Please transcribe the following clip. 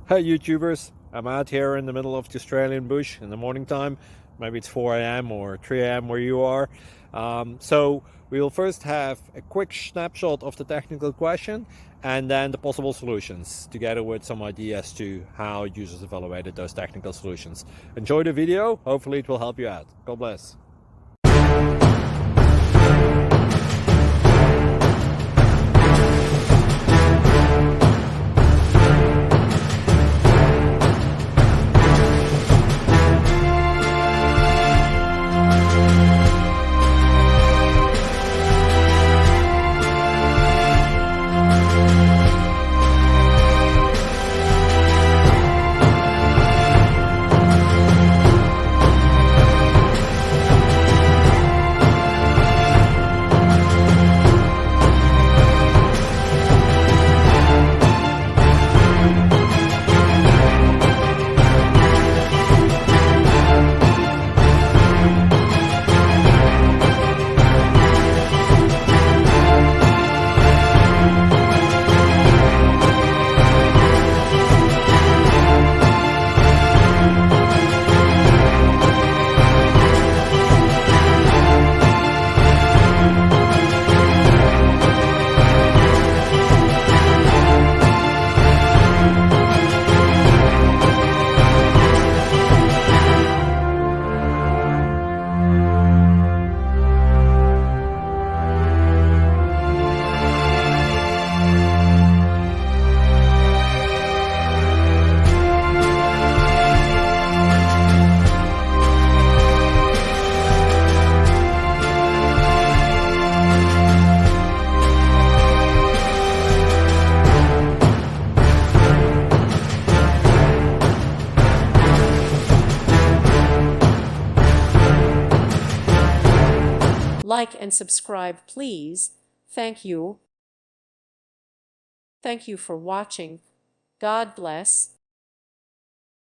Hey YouTubers, I'm out here in the middle of the Australian bush in the morning time. Maybe it's 4 a.m. or 3 a.m. where you are. So we'll first have a quick snapshot of the technical question and then the possible solutions, together with some ideas to how users evaluated those technical solutions. Enjoy the video, hopefully it will help you out. God bless. Like and subscribe, please. Thank you. Thank you for watching. God bless.